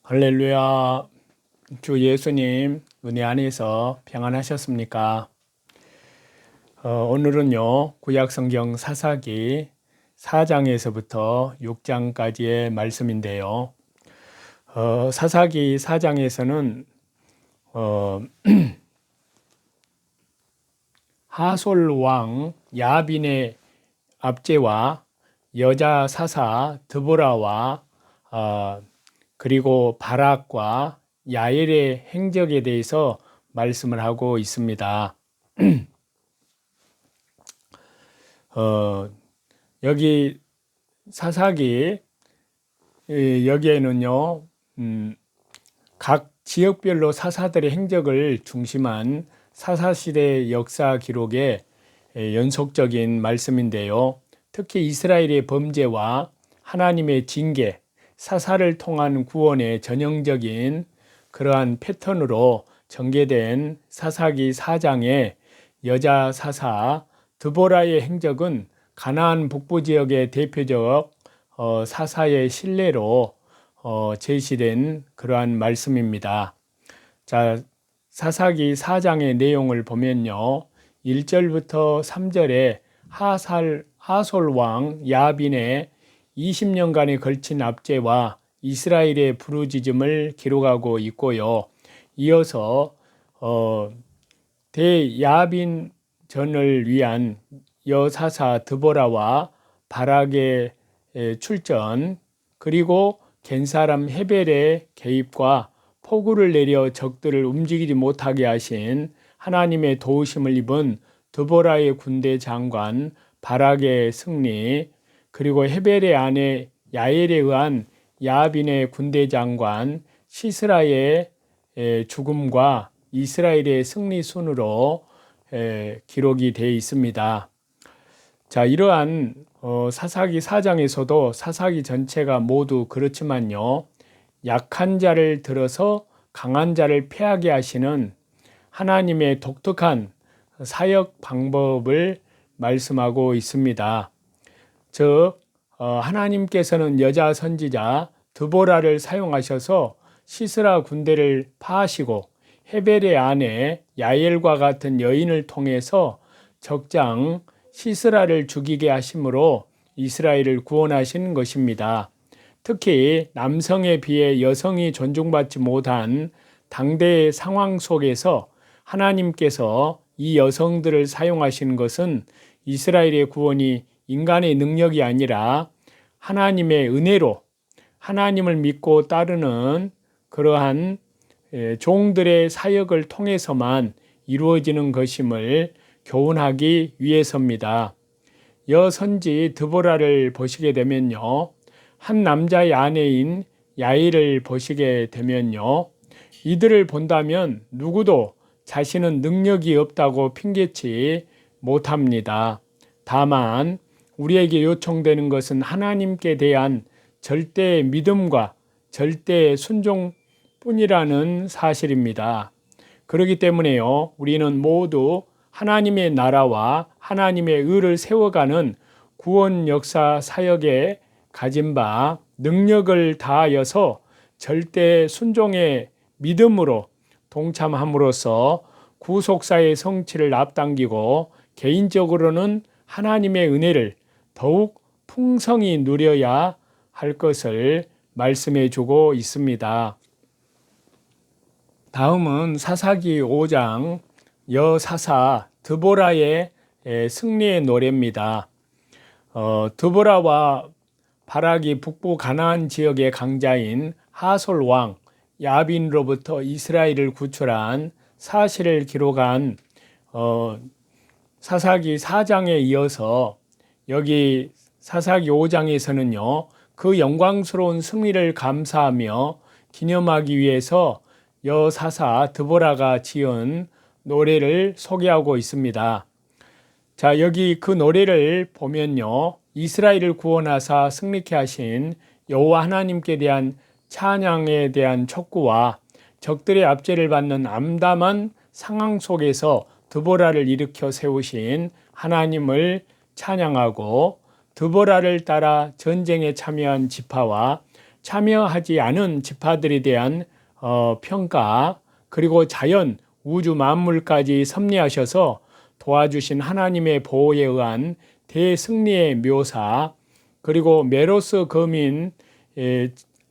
할렐루야. 주 예수님 은혜 안에서 평안하셨습니까? 오늘은요 구약성경 사사기 4장에서부터 6장까지의 말씀인데요. 사사기 4장에서는 하솔 왕 야빈의 압제와 여자 사사 드보라와 그리고 바락과 야엘의 행적에 대해서 말씀을 하고 있습니다. 여기 사사기 여기에는요 각 지역별로 사사들의 행적을 중심한 사사시대 역사 기록의 연속적인 말씀인데요. 특히 이스라엘의 범죄와 하나님의 징계, 사사를 통한 구원의 전형적인 그러한 패턴으로 전개된 사사기 4장의 여자 사사 드보라의 행적은 가나안 북부 지역의 대표적 사사의 신뢰로 제시된 그러한 말씀입니다. 자, 사사기 4장의 내용을 보면요. 1절부터 3절에 하솔 왕 야빈의 20년간에 걸친 압제와 이스라엘의 부르짖음을 기록하고 있고요. 이어서 대야빈전을 위한 여사사 드보라와 바락의 출전, 그리고 겐사람 헤벨의 개입과 폭우를 내려 적들을 움직이지 못하게 하신 하나님의 도우심을 입은 드보라의 군대 장관 바락의 승리, 그리고 헤벨의 아내 야엘에 의한 야빈의 군대 장관 시스라의 죽음과 이스라엘의 승리 순으로 기록이 되어 있습니다. 자, 이러한 사사기 4장에서도 사사기 전체가 모두 그렇지만요. 약한 자를 들어서 강한 자를 패하게 하시는 하나님의 독특한 사역 방법을 말씀하고 있습니다. 즉 하나님께서는 여자 선지자 드보라를 사용하셔서 시스라 군대를 파하시고 헤벨의 아내 야엘과 같은 여인을 통해서 적장 시스라를 죽이게 하심으로 이스라엘을 구원하신 것입니다. 특히 남성에 비해 여성이 존중받지 못한 당대의 상황 속에서 하나님께서 이 여성들을 사용하시는 것은 이스라엘의 구원이 인간의 능력이 아니라 하나님의 은혜로 하나님을 믿고 따르는 그러한 종들의 사역을 통해서만 이루어지는 것임을 교훈하기 위해서입니다. 여선지 드보라를 보시게 되면요. 한 남자의 아내인 야일을 보시게 되면요. 이들을 본다면 누구도 자신은 능력이 없다고 핑계치 못합니다. 다만 우리에게 요청되는 것은 하나님께 대한 절대 믿음과 절대 순종뿐이라는 사실입니다. 그렇기 때문에요. 우리는 모두 하나님의 나라와 하나님의 의를 세워가는 구원 역사 사역에 가진 바 능력을 다하여서 절대 순종의 믿음으로 동참함으로써 구속사의 성취를 앞당기고 개인적으로는 하나님의 은혜를 더욱 풍성히 누려야 할 것을 말씀해 주고 있습니다. 다음은 사사기 5장 여사사 드보라의 승리의 노래입니다. 드보라와 바락이 북부 가나안 지역의 강자인 하솔 왕 야빈으로부터 이스라엘을 구출한 사실을 기록한 사사기 4장에 이어서 여기 사사기 5장에서는요. 그 영광스러운 승리를 감사하며 기념하기 위해서 여사사 드보라가 지은 노래를 소개하고 있습니다. 자, 여기 그 노래를 보면요. 이스라엘을 구원하사 승리케 하신 여호와 하나님께 대한 찬양에 대한 촉구와 적들의 압제를 받는 암담한 상황 속에서 드보라를 일으켜 세우신 하나님을 찬양하고 드보라를 따라 전쟁에 참여한 지파와 참여하지 않은 지파들에 대한 평가, 그리고 자연, 우주 만물까지 섭리하셔서 도와주신 하나님의 보호에 의한 대승리의 묘사, 그리고 메로스 거민의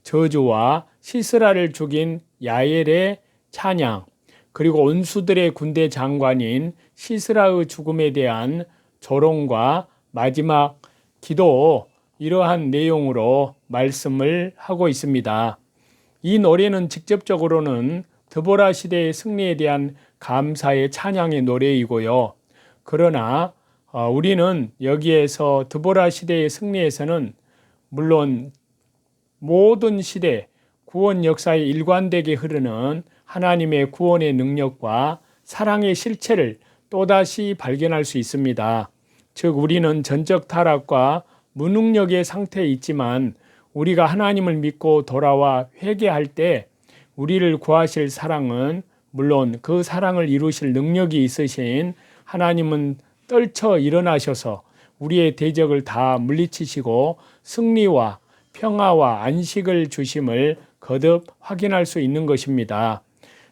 저주와 시스라를 죽인 야엘의 찬양, 그리고 원수들의 군대 장관인 시스라의 죽음에 대한 조롱과 마지막 기도, 이러한 내용으로 말씀을 하고 있습니다. 이 노래는 직접적으로는 드보라 시대의 승리에 대한 감사의 찬양의 노래이고요. 그러나 우리는 여기에서 드보라 시대의 승리에서는 물론 모든 시대 구원 역사에 일관되게 흐르는 하나님의 구원의 능력과 사랑의 실체를 또다시 발견할 수 있습니다. 즉 우리는 전적 타락과 무능력의 상태에 있지만 우리가 하나님을 믿고 돌아와 회개할 때 우리를 구하실 사랑은, 물론 그 사랑을 이루실 능력이 있으신 하나님은 떨쳐 일어나셔서 우리의 대적을 다 물리치시고 승리와 평화와 안식을 주심을 거듭 확인할 수 있는 것입니다.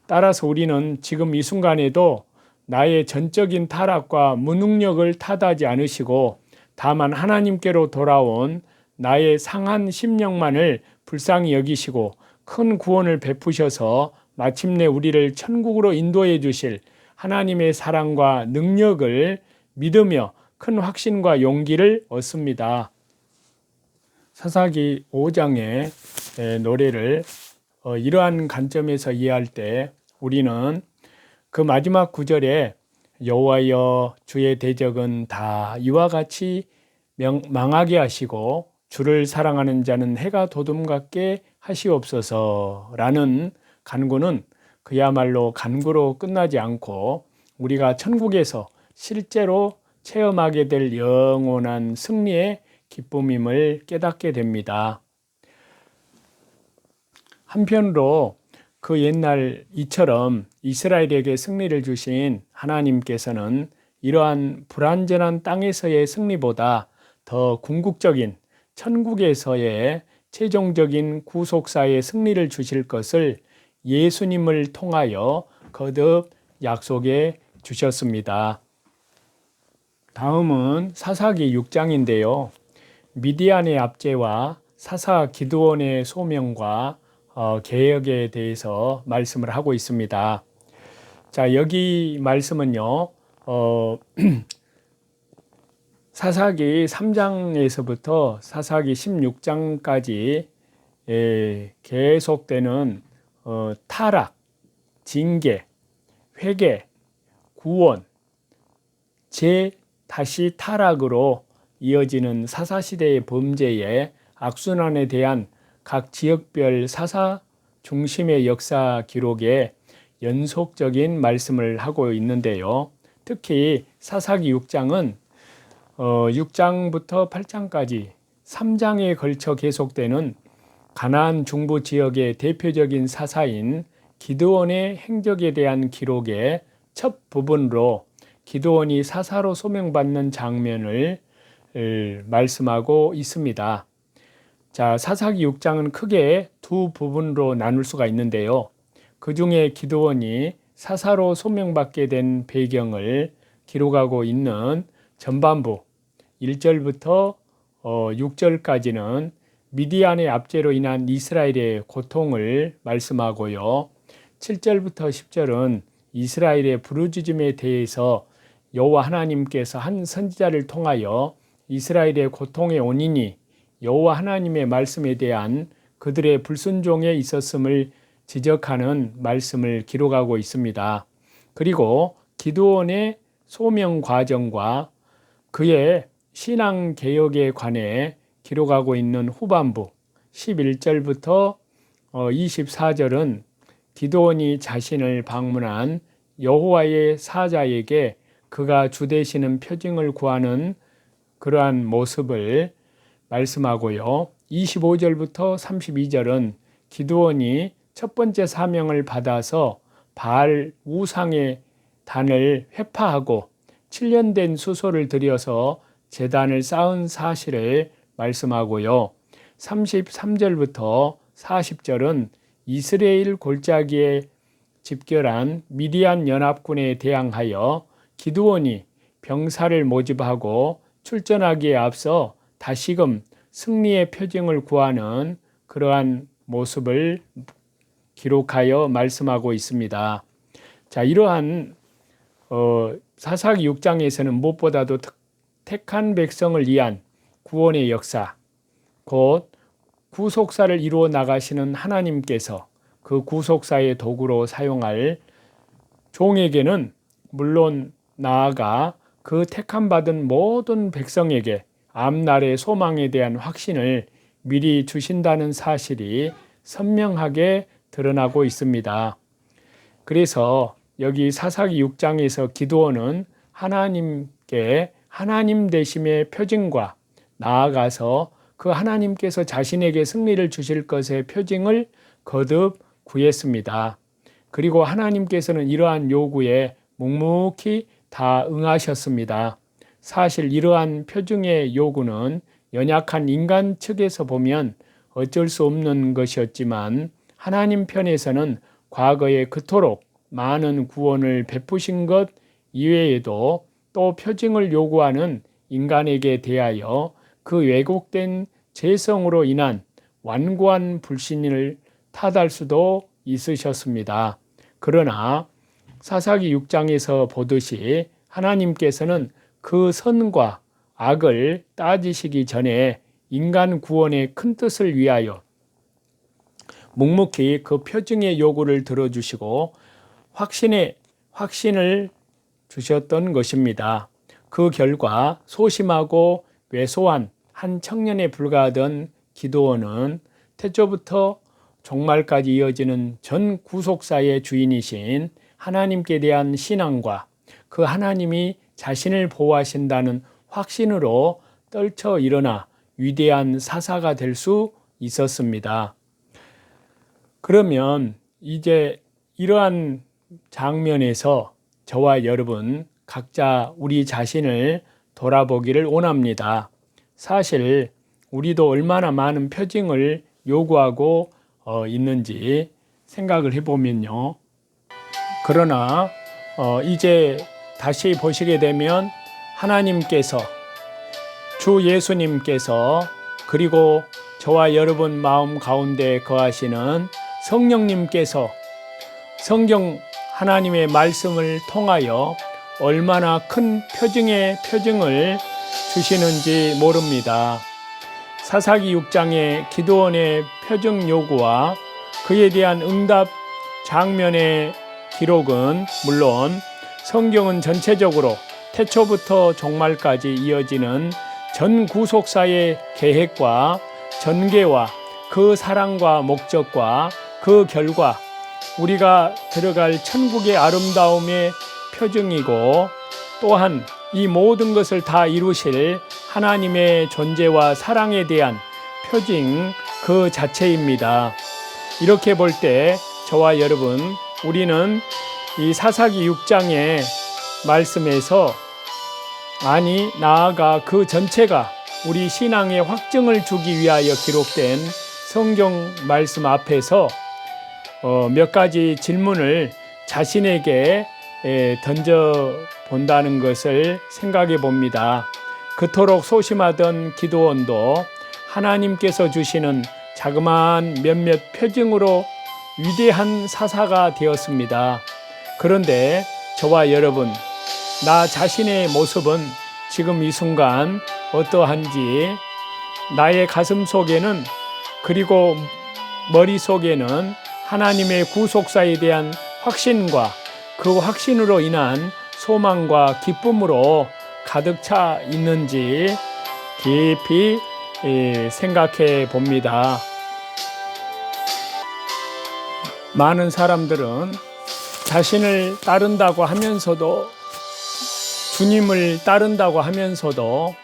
따라서 우리는 지금 이 순간에도 나의 전적인 타락과 무능력을 탓하지 않으시고 다만 하나님께로 돌아온 나의 상한 심령만을 불쌍히 여기시고 큰 구원을 베푸셔서 마침내 우리를 천국으로 인도해 주실 하나님의 사랑과 능력을 믿으며 큰 확신과 용기를 얻습니다. 사사기 5장의 노래를 이러한 관점에서 이해할 때 우리는 그 마지막 구절에 여호와여 주의 대적은 다 이와 같이 망하게 하시고 주를 사랑하는 자는 해가 돋음 같게 하시옵소서라는 간구는 그야말로 간구로 끝나지 않고 우리가 천국에서 실제로 체험하게 될 영원한 승리의 기쁨임을 깨닫게 됩니다. 한편으로 그 옛날 이처럼 이스라엘에게 승리를 주신 하나님께서는 이러한 불완전한 땅에서의 승리보다 더 궁극적인 천국에서의 최종적인 구속사의 승리를 주실 것을 예수님을 통하여 거듭 약속해 주셨습니다. 다음은 사사기 6장인데요. 미디안의 압제와 사사 기드온의 소명과 개혁에 대해서 말씀을 하고 있습니다. 자, 여기 말씀은요, 사사기 3장에서부터 사사기 16장까지 계속되는 타락, 징계, 회개, 구원, 다시 타락으로 이어지는 사사시대의 범죄의 악순환에 대한 각 지역별 사사 중심의 역사 기록에 연속적인 말씀을 하고 있는데요. 특히 사사기 6장은 6장부터 8장까지 3장에 걸쳐 계속되는 가나안 중부 지역의 대표적인 사사인 기드온의 행적에 대한 기록의 첫 부분으로 기드온이 사사로 소명받는 장면을 말씀하고 있습니다. 자, 사사기 6장은 크게 두 부분으로 나눌 수가 있는데요. 그 중에 기드온이 사사로 소명받게 된 배경을 기록하고 있는 전반부 1절부터 6절까지는 미디안의 압제로 인한 이스라엘의 고통을 말씀하고요. 7절부터 10절은 이스라엘의 부르짖음에 대해서 여호와 하나님께서 한 선지자를 통하여 이스라엘의 고통의 원인이 여호와 하나님의 말씀에 대한 그들의 불순종에 있었음을 지적하는 말씀을 기록하고 있습니다. 그리고 기드온의 소명 과정과 그의 신앙 개혁에 관해 기록하고 있는 후반부 11절부터 24절은 기드온이 자신을 방문한 여호와의 사자에게 그가 주 되시는 표징을 구하는 그러한 모습을 말씀하고요. 25절부터 32절은 기드온이 첫 번째 사명을 받아서 바알 우상의 단을 회파하고 7년 된 수소를 들여서 제단을 쌓은 사실을 말씀하고요. 33절부터 40절은 이스라엘 골짜기에 집결한 미디안 연합군에 대항하여 기드온이 병사를 모집하고 출전하기에 앞서 다시금 승리의 표징을 구하는 그러한 모습을 기록하여 말씀하고 있습니다. 자, 이러한 사사기 6장에서는 무엇보다도 택한 백성을 위한 구원의 역사, 곧 구속사를 이루어 나가시는 하나님께서 그 구속사의 도구로 사용할 종에게는 물론 나아가 그 택함받은 모든 백성에게 앞날의 소망에 대한 확신을 미리 주신다는 사실이 선명하게 드러나고 있습니다. 그래서 여기 사사기 6장에서 기드온은 하나님께 하나님 되심의 표징과 나아가서 그 하나님께서 자신에게 승리를 주실 것의 표징을 거듭 구했습니다. 그리고 하나님께서는 이러한 요구에 묵묵히 다 응하셨습니다. 사실 이러한 표징의 요구는 연약한 인간 측에서 보면 어쩔 수 없는 것이었지만 하나님 편에서는 과거에 그토록 많은 구원을 베푸신 것 이외에도 또 표징을 요구하는 인간에게 대하여 그 왜곡된 죄성으로 인한 완고한 불신을 탓할 수도 있으셨습니다. 그러나 사사기 6장에서 보듯이 하나님께서는 그 선과 악을 따지시기 전에 인간 구원의 큰 뜻을 위하여 묵묵히 그 표징의 요구를 들어주시고 확신을 주셨던 것입니다. 그 결과 소심하고 왜소한 한 청년에 불과하던 기드온은 태초부터 종말까지 이어지는 전 구속사의 주인이신 하나님께 대한 신앙과 그 하나님이 자신을 보호하신다는 확신으로 떨쳐 일어나 위대한 사사가 될 수 있었습니다. 그러면 이제 이러한 장면에서 저와 여러분 각자 우리 자신을 돌아보기를 원합니다. 사실 우리도 얼마나 많은 표징을 요구하고 있는지 생각을 해보면요. 그러나 이제 다시 보시게 되면 하나님께서 주 예수님께서 그리고 저와 여러분 마음 가운데 거하시는 성령님께서 성경 하나님의 말씀을 통하여 얼마나 큰 표징의 표징을 주시는지 모릅니다. 사사기 6장의 기드온의 표징 요구와 그에 대한 응답 장면의 기록은 물론 성경은 전체적으로 태초부터 종말까지 이어지는 전 구속사의 계획과 전개와 그 사랑과 목적과 그 결과 우리가 들어갈 천국의 아름다움의 표징이고 또한 이 모든 것을 다 이루실 하나님의 존재와 사랑에 대한 표징 그 자체입니다. 이렇게 볼 때 저와 여러분 우리는 이 사사기 6장의 말씀에서 나아가 그 전체가 우리 신앙의 확증을 주기 위하여 기록된 성경 말씀 앞에서 몇 가지 질문을 자신에게 던져 본다는 것을 생각해 봅니다. 그토록 소심하던 기드온도 하나님께서 주시는 자그마한 몇몇 표징으로 위대한 사사가 되었습니다. 그런데 저와 여러분, 나 자신의 모습은 지금 이 순간 어떠한지 나의 가슴 속에는 그리고 머릿속에는 하나님의 구속사에 대한 확신과 그 확신으로 인한 소망과 기쁨으로 가득 차 있는지 깊이 생각해 봅니다. 많은 사람들은 자신을 따른다고 하면서도 주님을 따른다고 하면서도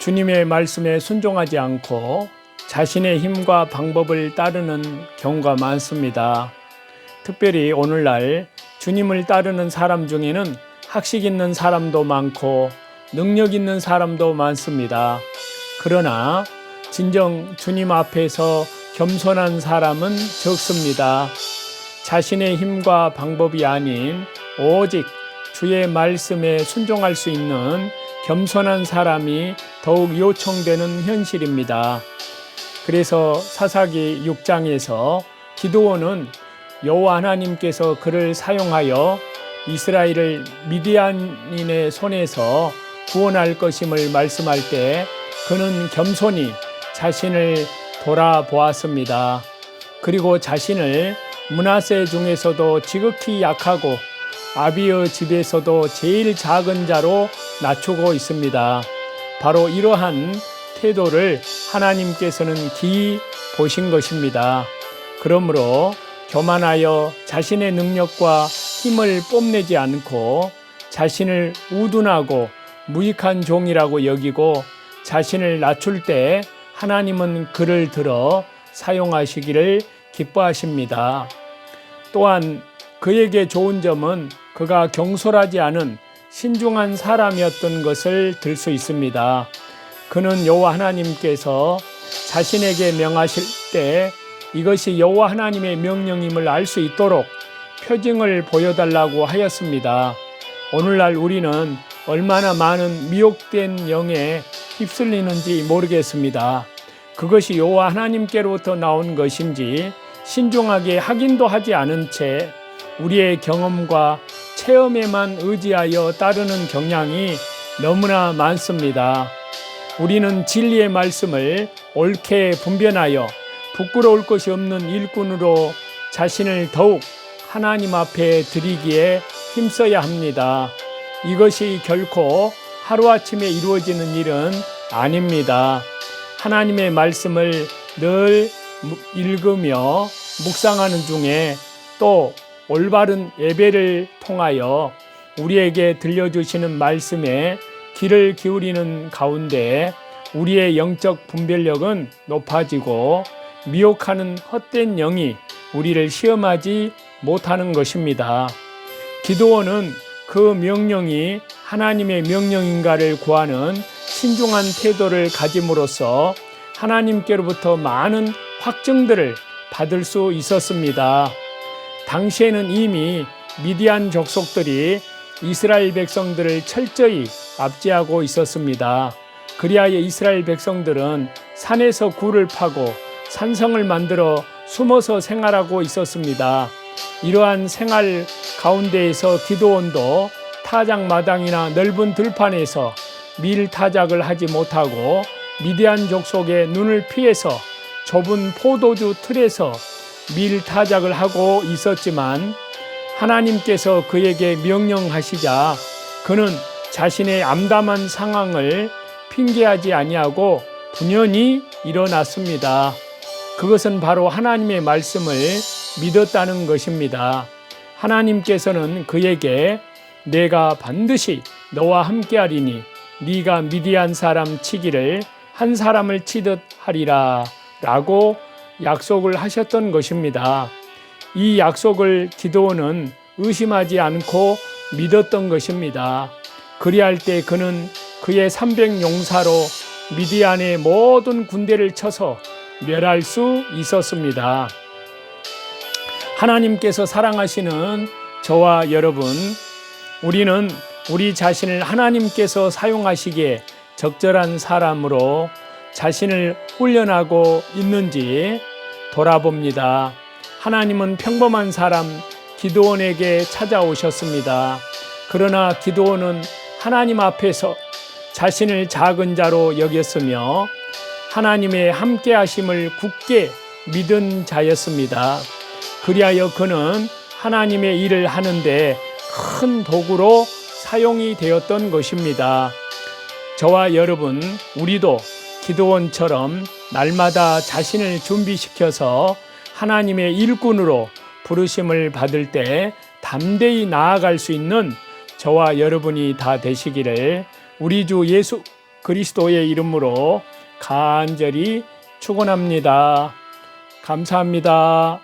주님의 말씀에 순종하지 않고 자신의 힘과 방법을 따르는 경우가 많습니다. 특별히 오늘날 주님을 따르는 사람 중에는 학식 있는 사람도 많고 능력 있는 사람도 많습니다. 그러나 진정 주님 앞에서 겸손한 사람은 적습니다. 자신의 힘과 방법이 아닌 오직 주의 말씀에 순종할 수 있는 겸손한 사람이 더욱 요청되는 현실입니다. 그래서 사사기 6장에서 기드온은 여호와 하나님께서 그를 사용하여 이스라엘을 미디안인의 손에서 구원할 것임을 말씀할 때 그는 겸손히 자신을 돌아보았습니다. 그리고 자신을 므낫세 중에서도 지극히 약하고 아비의 집에서도 제일 작은 자로 낮추고 있습니다. 바로 이러한 태도를 하나님께서는 기이 보신 것입니다. 그러므로 교만하여 자신의 능력과 힘을 뽐내지 않고 자신을 우둔하고 무익한 종이라고 여기고 자신을 낮출 때 하나님은 그를 들어 사용하시기를 기뻐하십니다. 또한 그에게 좋은 점은 그가 경솔하지 않은 신중한 사람이었던 것을 들 수 있습니다. 그는 여호와 하나님께서 자신에게 명하실 때 이것이 여호와 하나님의 명령임을 알 수 있도록 표징을 보여달라고 하였습니다. 오늘날 우리는 얼마나 많은 미혹된 영에 휩쓸리는지 모르겠습니다. 그것이 여호와 하나님께로부터 나온 것인지 신중하게 확인도 하지 않은 채 우리의 경험과 체험에만 의지하여 따르는 경향이 너무나 많습니다. 우리는 진리의 말씀을 옳게 분별하여 부끄러울 것이 없는 일꾼으로 자신을 더욱 하나님 앞에 드리기에 힘써야 합니다. 이것이 결코 하루아침에 이루어지는 일은 아닙니다. 하나님의 말씀을 늘 읽으며 묵상하는 중에 또 올바른 예배를 통하여 우리에게 들려주시는 말씀에 귀를 기울이는 가운데 우리의 영적 분별력은 높아지고 미혹하는 헛된 영이 우리를 시험하지 못하는 것입니다. 기드온은 그 명령이 하나님의 명령인가를 구하는 신중한 태도를 가짐으로써 하나님께로부터 많은 확증들을 받을 수 있었습니다. 당시에는 이미 미디안 족속들이 이스라엘 백성들을 철저히 압제하고 있었습니다. 그리하여 이스라엘 백성들은 산에서 굴을 파고 산성을 만들어 숨어서 생활하고 있었습니다. 이러한 생활 가운데에서 기드온도 타작마당이나 넓은 들판에서 밀 타작을 하지 못하고 미디안 족속의 눈을 피해서 좁은 포도주 틀에서 밀 타작을 하고 있었지만 하나님께서 그에게 명령하시자 그는 자신의 암담한 상황을 핑계하지 아니하고 분연히 일어났습니다. 그것은 바로 하나님의 말씀을 믿었다는 것입니다. 하나님께서는 그에게 내가 반드시 너와 함께하리니 네가 미디안 사람 치기를 한 사람을 치듯 하리라 라고 약속을 하셨던 것입니다. 이 약속을 기드온은 의심하지 않고 믿었던 것입니다. 그리할 때 그는 그의 300용사로 미디안의 모든 군대를 쳐서 멸할 수 있었습니다. 하나님께서 사랑하시는 저와 여러분, 우리는 우리 자신을 하나님께서 사용하시기에 적절한 사람으로 자신을 훈련하고 있는지 돌아봅니다. 하나님은 평범한 사람 기드온에게 찾아오셨습니다. 그러나 기드온은 하나님 앞에서 자신을 작은 자로 여겼으며 하나님의 함께 하심을 굳게 믿은 자였습니다. 그리하여 그는 하나님의 일을 하는데 큰 도구로 사용이 되었던 것입니다. 저와 여러분, 우리도 기드온처럼 날마다 자신을 준비시켜서 하나님의 일꾼으로 부르심을 받을 때 담대히 나아갈 수 있는 저와 여러분이 다 되시기를 우리 주 예수 그리스도의 이름으로 간절히 축원합니다. 감사합니다.